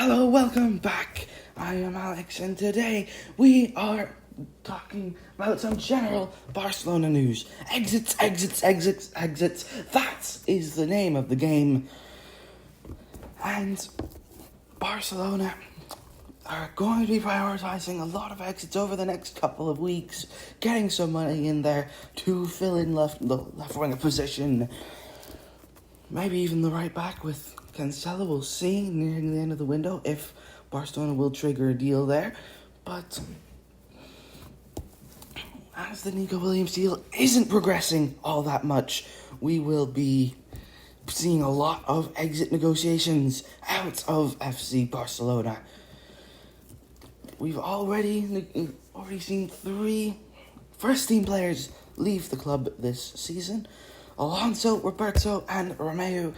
Hello, welcome back. I am Alex, and today we are talking about some general Barcelona news. Exits. That is the name of the game. And Barcelona are going to be prioritizing a lot of exits over the next couple of weeks, getting some money in there to fill in the left winger position. Maybe even the right back with Cancelo. We'll see nearing the end of the window if Barcelona will trigger a deal there. But as the Nico Williams deal isn't progressing all that much, we will be seeing a lot of exit negotiations out of FC Barcelona. We've already seen 3 first-team players leave the club this season. Alonso, Roberto, and Romeo.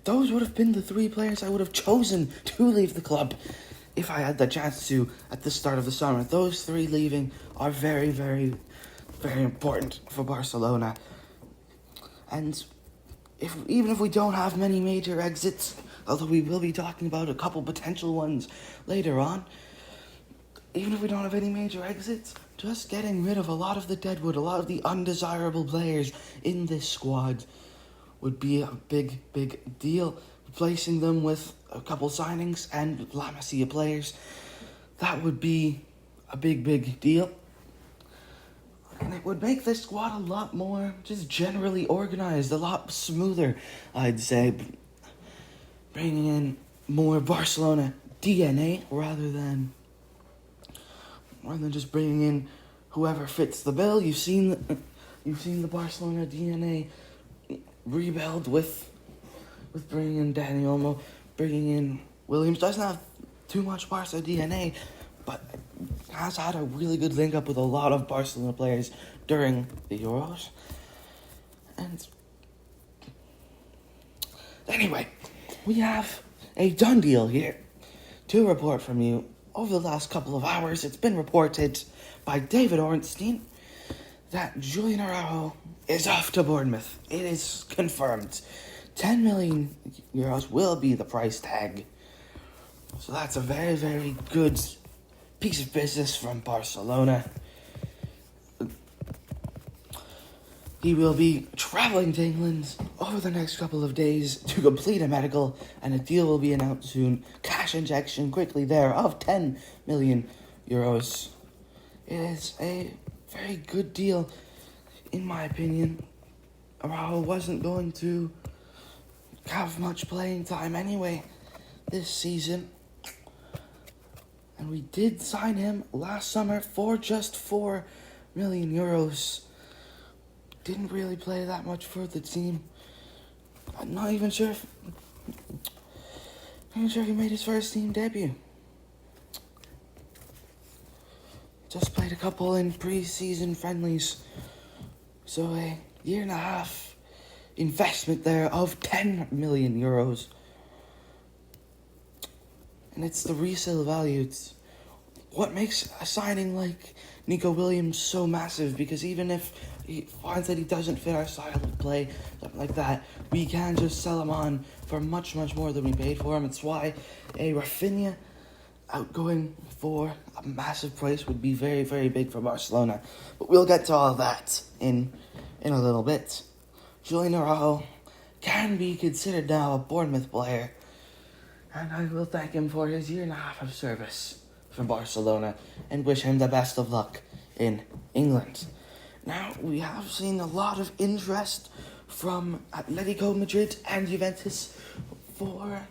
Those would have been the 3 players I would have chosen to leave the club if I had the chance to at the start of the summer. Those 3 leaving are very, very, very important for Barcelona. And even if we don't have many major exits, although we will be talking about a couple potential ones later on, even if we don't have any major exits, just getting rid of a lot of the deadwood, a lot of the undesirable players in this squad would be a big, big deal. Replacing them with a couple signings and La Masia players, that would be a big, big deal. And it would make this squad a lot more just generally organized, a lot smoother, I'd say. Bringing in more Barcelona DNA rather than just bringing in whoever fits the bill. You've seen the Barcelona DNA rebuild with bringing in Dani Olmo, bringing in Williams. Doesn't have too much Barca DNA, but has had a really good link up with a lot of Barcelona players during the Euros. And anyway, we have a done deal here to report from you. Over the last couple of hours, it's been reported by David Ornstein that Julian Araujo is off to Bournemouth. It is confirmed. 10 million euros will be the price tag. So that's a very, very good piece of business from Barcelona. He will be travelling to England over the next couple of days to complete a medical, and a deal will be announced soon. Cash injection quickly there of 10 million euros. It is a very good deal, in my opinion. Araujo wasn't going to have much playing time anyway this season. And we did sign him last summer for just 4 million euros. Didn't really play that much for the team. I'm not even sure if he made his first team debut. Just played a couple in pre-season friendlies. So a 1.5 year investment there of 10 million euros. And it's the resale value. It's what makes a signing like Nico Williams so massive, because even if he finds that he doesn't fit our style of play, something like that, we can just sell him on for much, much more than we paid for him. It's why a Rafinha outgoing for a massive price would be very, very big for Barcelona. But we'll get to all of that in a little bit. Julian Araujo can be considered now a Bournemouth player, and I will thank him for his 1.5 years of service for Barcelona and wish him the best of luck in England. Now, we have seen a lot of interest from Atletico Madrid and Juventus for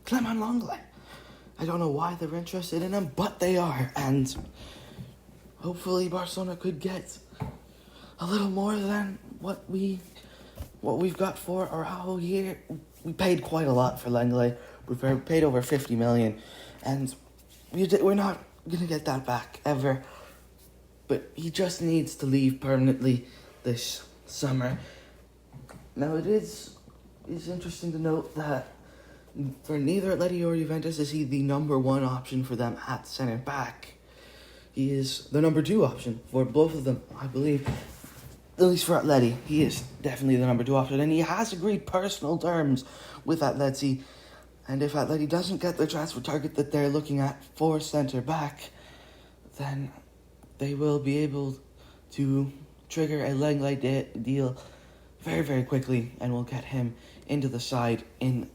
Clement Lenglet. I don't know why they're interested in him, but they are, and hopefully Barcelona could get a little more than what we've got for Araujo here. We paid quite a lot for Lenglet. We paid over 50 million, and we're not going to get that back ever. But he just needs to leave permanently this summer. Now, it is interesting to note that for neither Atleti or Juventus is he the number 1 option for them at centre back. He is the number 2 option for both of them, I believe. At least for Atleti, he is definitely the number 2 option, and he has agreed personal terms with Atleti And if Atleti doesn't get the transfer target that they're looking at for centre-back, then they will be able to trigger a Langley deal very, very quickly, and will get him into the side in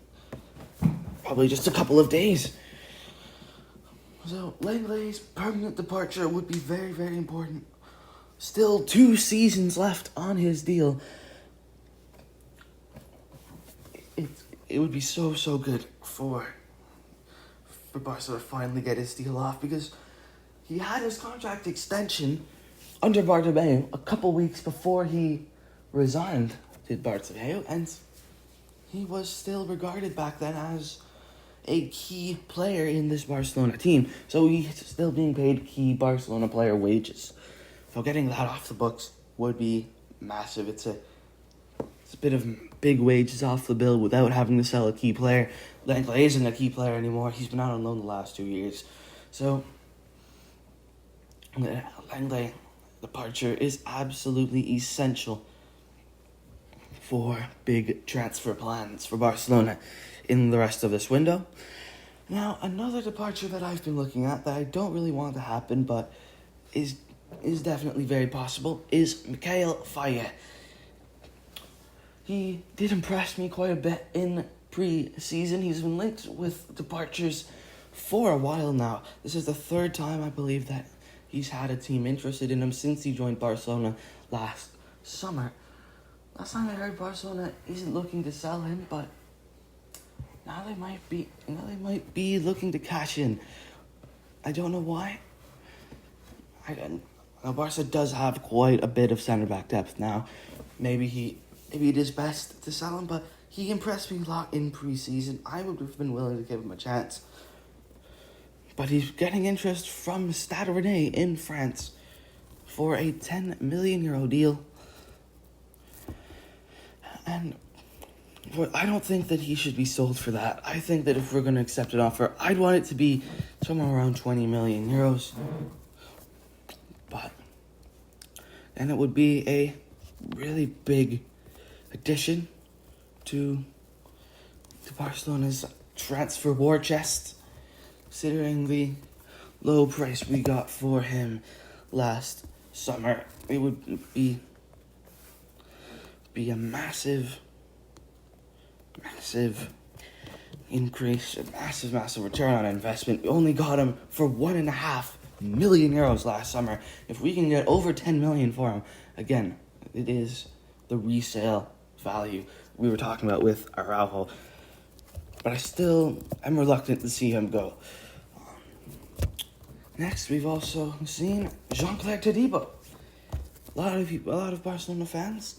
probably just a couple of days. So Langley's permanent departure would be very, very important. Still 2 seasons left on his deal. It would be so, so good for Barca to finally get his deal off, because he had his contract extension under Bartomeu a couple weeks before he resigned to Bartomeu, and he was still regarded back then as a key player in this Barcelona team. So he's still being paid key Barcelona player wages. So getting that off the books would be massive. It's a bit of big wages off the bill without having to sell a key player. Langley isn't a key player anymore. He's been out on loan the last 2 years. So Langley departure is absolutely essential for big transfer plans for Barcelona in the rest of this window. Now, another departure that I've been looking at that I don't really want to happen, but is definitely very possible, is Mikhail Faye. He did impress me quite a bit in pre-season. He's been linked with departures for a while now. This is the 3rd time, I believe, that he's had a team interested in him since he joined Barcelona last summer. Last time I heard, Barcelona isn't looking to sell him, but now they might be looking to cash in. I don't know why. Barca does have quite a bit of centre-back depth now. Maybe it is best to sell him, but he impressed me a lot in pre-season. I would have been willing to give him a chance. But he's getting interest from Stade Rennais in France for a €10 million deal. And I don't think that he should be sold for that. I think that if we're going to accept an offer, I'd want it to be somewhere around €20 million. But then it would be a really big addition to Barcelona's transfer war chest, considering the low price we got for him last summer. It would be a massive increase, a massive return on investment. We only got him for €1.5 million last summer. If we can get over 10 million for him, again, it is the resale value we were talking about with Araujo. But I still am reluctant to see him go. Next, we've also seen Jean-Claire Todibo. A lot of Barcelona fans,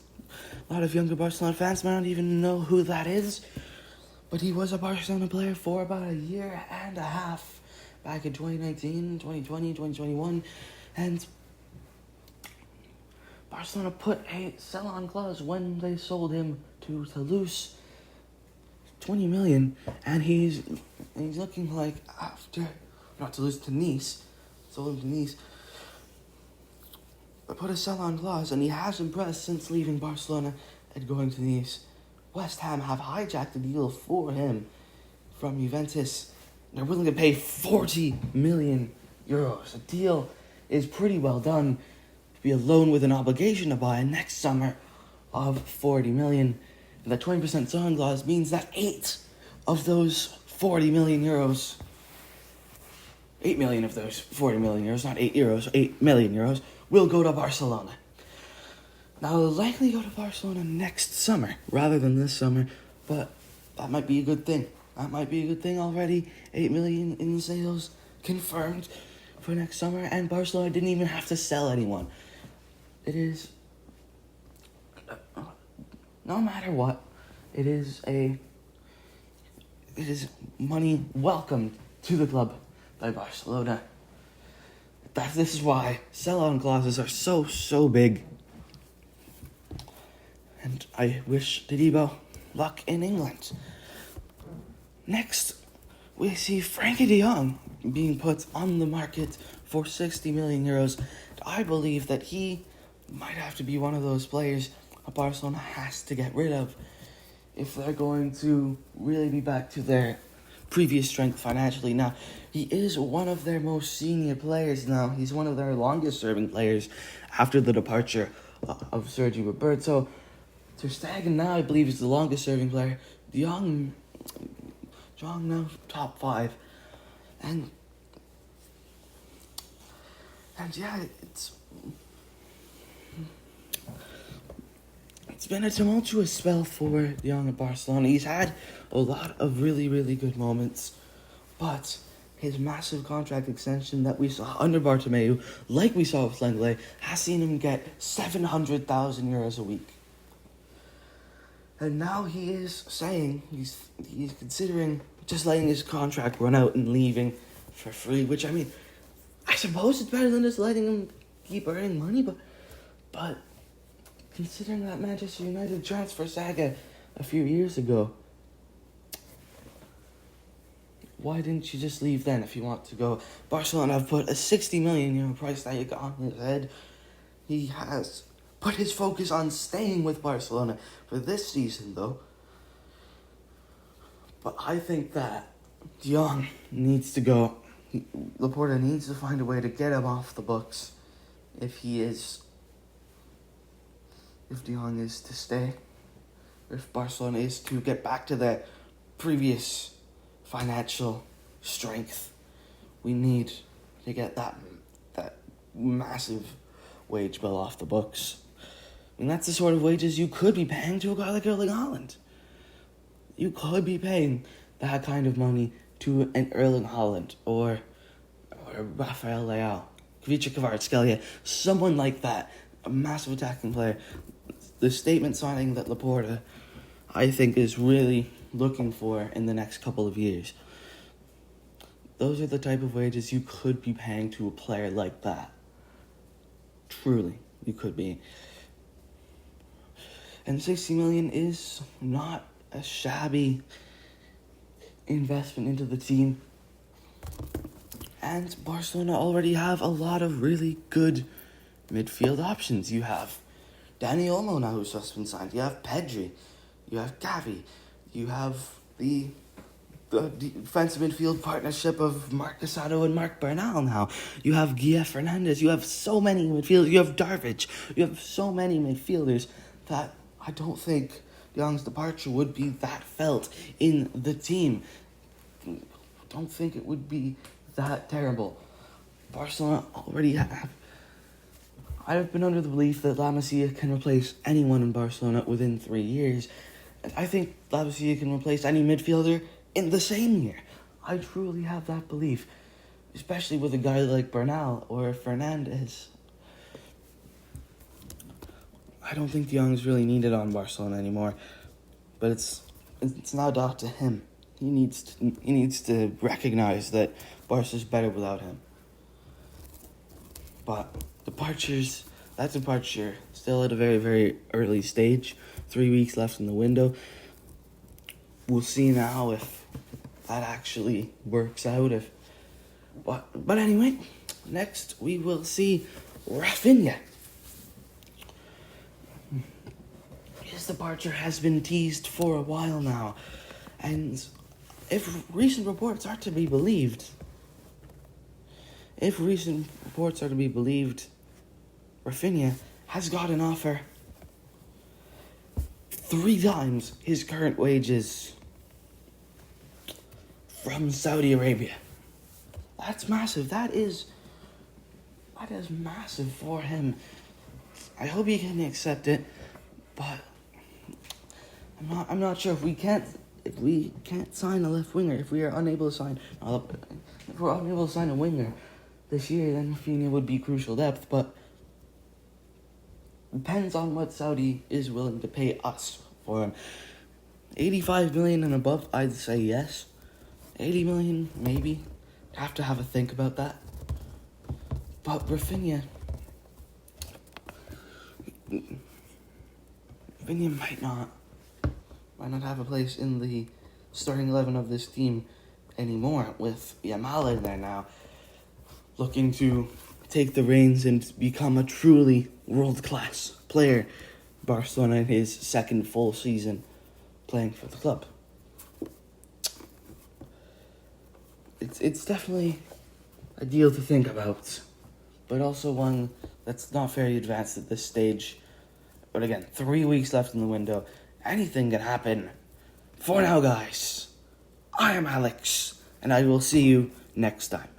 a lot of younger Barcelona fans might not even know who that is. But he was a Barcelona player for about a year and a half back in 2019, 2020, 2021. And Barcelona put a sell-on clause when they sold him to Toulouse, 20 million, and he's looking like to Nice, sold him to Nice. But put a sell-on clause, and he has impressed since leaving Barcelona and going to Nice. West Ham have hijacked the deal for him from Juventus. They're willing to pay 40 million euros. The deal is pretty well done to be a loan with an obligation to buy next summer of 40 million. And the 20% selling clause means that 8 of those 40 million euros, 8 million of those 40 million euros, not 8 euros, 8 million euros, will go to Barcelona. Now, they'll likely go to Barcelona next summer rather than this summer, but that might be a good thing. That might be a good thing already. 8 million in sales confirmed for next summer, and Barcelona didn't even have to sell anyone. It is, no matter what, it is money welcomed to the club by Barcelona. This is why sell-on clauses are so big. And I wish Todibo luck in England. Next, we see Frankie de Jong being put on the market for 60 million euros. I believe that he might have to be one of those players Barcelona has to get rid of if they're going to really be back to their previous strength financially. Now, he is one of their most senior players now. He's one of their longest serving players after the departure of Sergi Roberto. Ter Stegen now, I believe, is the longest serving player. De Jong now top 5. And yeah, it's been a tumultuous spell for De Jong at Barcelona. He's had a lot of really, really good moments, but his massive contract extension that we saw under Bartomeu, like we saw with Lenglet, has seen him get 700,000 euros a week. And now he is saying he's considering just letting his contract run out and leaving for free, which, I mean, I suppose it's better than just letting him keep earning money, but considering that Manchester United transfer saga a few years ago, why didn't you just leave then if you want to go? Barcelona have put a 60 million euro price tag on his head. He has put his focus on staying with Barcelona for this season, though. But I think that De Jong needs to go. Laporta needs to find a way to get him off the books if De Jong is to stay. If Barcelona is to get back to their previous financial strength, we need to get that massive wage bill off the books. And that's the sort of wages you could be paying to a guy like Erling Haaland. You could be paying that kind of money to an Erling Haaland or Rafael Leao, Kvicha Kvaratskhelia, someone like that, a massive attacking player. The statement signing that Laporta, I think, is really looking for in the next couple of years. Those are the type of wages you could be paying to a player like that. Truly, you could be. And 60 million is not a shabby investment into the team. And Barcelona already have a lot of really good midfield options. You have Dani Olmo now, who's just been signed. You have Pedri. You have Gavi. You have the defensive midfield partnership of Marc Casado and Marc Bernal now. You have Guille Fernandez. You have so many midfielders. You have Darvic. You have so many midfielders that I don't think De Jong's departure would be that felt in the team. I don't think it would be that terrible. Barcelona already have. I've been under the belief that La Masia can replace anyone in Barcelona within 3 years. And I think La Masia can replace any midfielder in the same year. I truly have that belief. Especially with a guy like Bernal or Fernandez. I don't think De Jong is really needed on Barcelona anymore. But it's now down to him. He needs to recognize that Barca's better without him. But that departure, still at a very, very early stage. 3 weeks left in the window. We'll see now if that actually works out. But anyway, next we will see Rafinha. His departure has been teased for a while now. And if recent reports are to be believed, Rafinha has got an offer 3 times his current wages from Saudi Arabia. That's massive. That is massive for him. I hope he can accept it, but I'm not sure if we can't sign a left winger, if we're unable to sign a winger this year, then Rafinha would be crucial depth, but depends on what Saudi is willing to pay us for him. 85 million and above, I'd say yes. 80 million, maybe. Have to have a think about that. But Rafinha might not have a place in the starting 11 of this team anymore, with Yamal in there now, looking to take the reins and become a truly world-class player. Barcelona in his second full season playing for the club. it's definitely a deal to think about, but also one that's not very advanced at this stage. But again, 3 weeks left in the window. Anything can happen. For now, guys, I am Alex, and I will see you next time.